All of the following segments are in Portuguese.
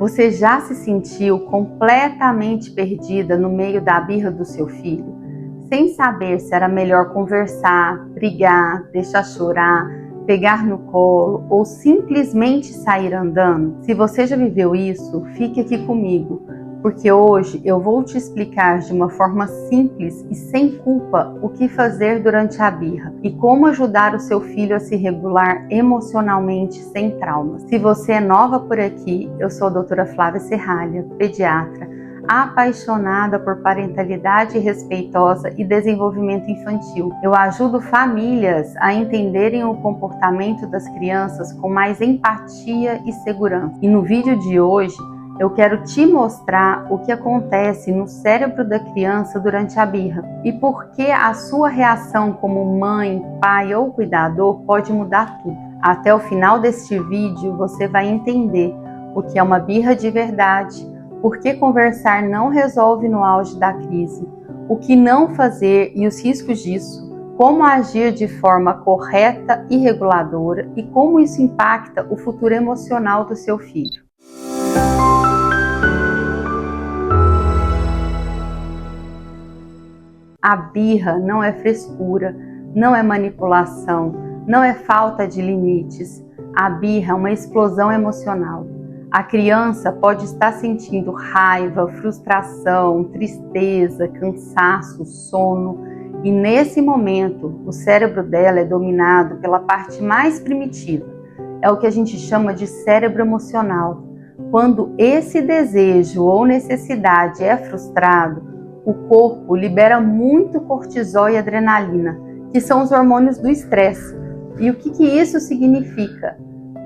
Você já se sentiu completamente perdida no meio da birra do seu filho, sem saber se era melhor conversar, brigar, deixar chorar, pegar no colo ou simplesmente sair andando? Se você já viveu isso, fique aqui comigo, porque hoje eu vou te explicar de uma forma simples e sem culpa o que fazer durante a birra e como ajudar o seu filho a se regular emocionalmente sem traumas. Se você é nova por aqui, eu sou a doutora Flávia Serralha, pediatra, apaixonada por parentalidade respeitosa e desenvolvimento infantil. Eu ajudo famílias a entenderem o comportamento das crianças com mais empatia e segurança. E no vídeo de hoje, eu quero te mostrar o que acontece no cérebro da criança durante a birra e por que a sua reação como mãe, pai ou cuidador pode mudar tudo. Até o final deste vídeo você vai entender o que é uma birra de verdade, por que conversar não resolve no auge da crise, o que não fazer e os riscos disso, como agir de forma correta e reguladora e como isso impacta o futuro emocional do seu filho. A birra não é frescura, não é manipulação, não é falta de limites. A birra é uma explosão emocional. A criança pode estar sentindo raiva, frustração, tristeza, cansaço, sono, e nesse momento o cérebro dela é dominado pela parte mais primitiva. É o que a gente chama de cérebro emocional. Quando esse desejo ou necessidade é frustrado, o corpo libera muito cortisol e adrenalina, que são os hormônios do estresse. E o que isso significa?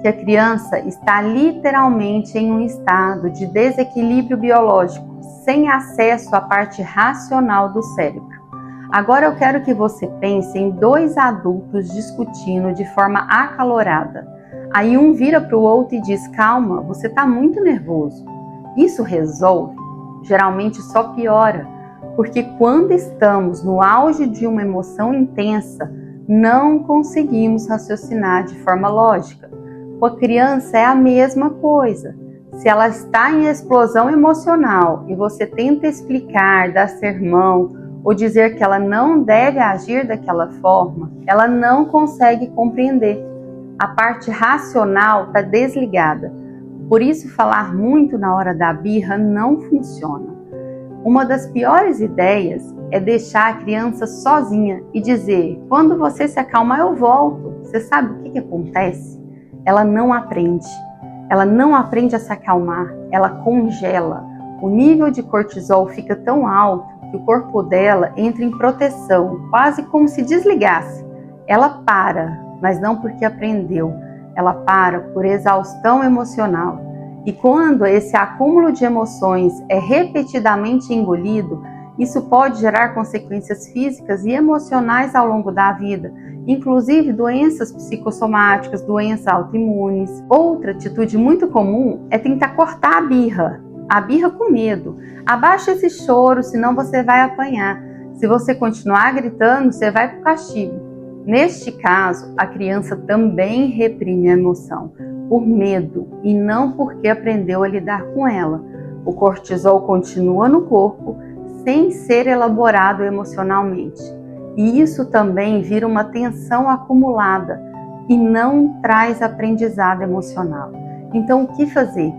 Que a criança está literalmente em um estado de desequilíbrio biológico, sem acesso à parte racional do cérebro. Agora eu quero que você pense em dois adultos discutindo de forma acalorada. Aí um vira para o outro e diz: calma, você está muito nervoso. Isso resolve? Geralmente só piora, porque quando estamos no auge de uma emoção intensa, não conseguimos raciocinar de forma lógica. Com a criança é a mesma coisa. Se ela está em explosão emocional e você tenta explicar, dar sermão ou dizer que ela não deve agir daquela forma, ela não consegue compreender. A parte racional está desligada. Por isso, falar muito na hora da birra não funciona. Uma das piores ideias é deixar a criança sozinha e dizer: quando você se acalmar eu volto. Você sabe o que acontece? Ela não aprende. Ela não aprende a se acalmar. Ela congela. O nível de cortisol fica tão alto que o corpo dela entra em proteção, quase como se desligasse. Ela para, mas não porque aprendeu. Ela para por exaustão emocional. E quando esse acúmulo de emoções é repetidamente engolido, isso pode gerar consequências físicas e emocionais ao longo da vida, inclusive doenças psicossomáticas, doenças autoimunes. Outra atitude muito comum é tentar cortar a birra com medo. Abaixa esse choro, senão você vai apanhar. Se você continuar gritando, você vai para o castigo. Neste caso, a criança também reprime a emoção, por medo e não porque aprendeu a lidar com ela. O cortisol continua no corpo sem ser elaborado emocionalmente. E isso também vira uma tensão acumulada e não traz aprendizado emocional. Então, o que fazer?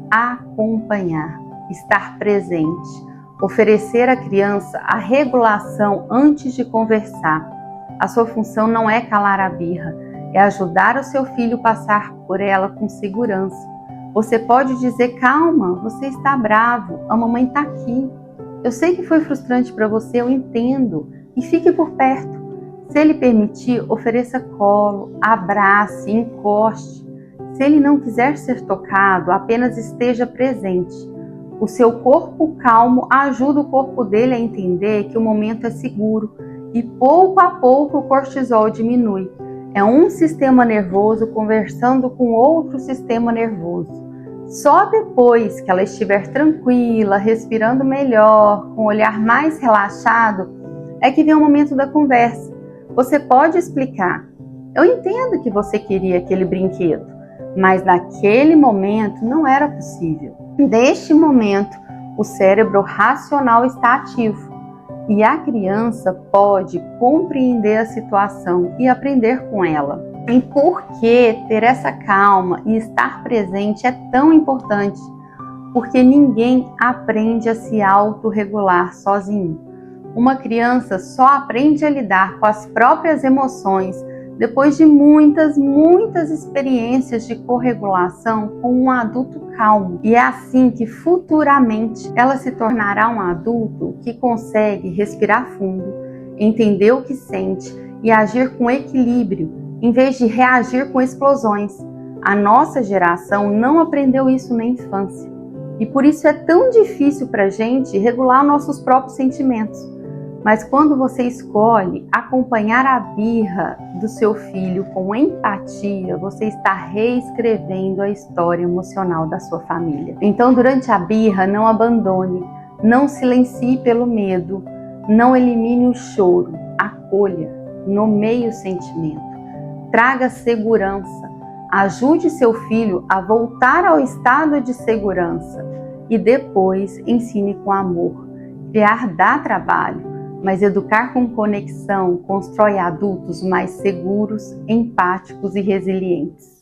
Acompanhar, estar presente, oferecer à criança a regulação antes de conversar. A sua função não é calar a birra, é ajudar o seu filho a passar por ela com segurança. Você pode dizer: calma, você está bravo, a mamãe está aqui. Eu sei que foi frustrante para você, eu entendo. E fique por perto. Se ele permitir, ofereça colo, abrace, encoste. Se ele não quiser ser tocado, apenas esteja presente. O seu corpo calmo ajuda o corpo dele a entender que o momento é seguro e pouco a pouco o cortisol diminui. É um sistema nervoso conversando com outro sistema nervoso. Só depois que ela estiver tranquila, respirando melhor, com o olhar mais relaxado, é que vem o momento da conversa. Você pode explicar: eu entendo que você queria aquele brinquedo, mas naquele momento não era possível. Neste momento, o cérebro racional está ativo e a criança pode compreender a situação e aprender com ela. E por que ter essa calma e estar presente é tão importante? Porque ninguém aprende a se autorregular sozinho. Uma criança só aprende a lidar com as próprias emoções depois de muitas experiências de corregulação com um adulto calmo. E é assim que futuramente ela se tornará um adulto que consegue respirar fundo, entender o que sente e agir com equilíbrio, em vez de reagir com explosões. A nossa geração não aprendeu isso na infância. E por isso é tão difícil para a gente regular nossos próprios sentimentos. Mas quando você escolhe acompanhar a birra do seu filho com empatia, você está reescrevendo a história emocional da sua família. Então, durante a birra, não abandone, não silencie pelo medo, não elimine o choro, acolha, nomeie o sentimento, traga segurança, ajude seu filho a voltar ao estado de segurança e depois ensine com amor. Criar dá trabalho, mas educar com conexão constrói adultos mais seguros, empáticos e resilientes.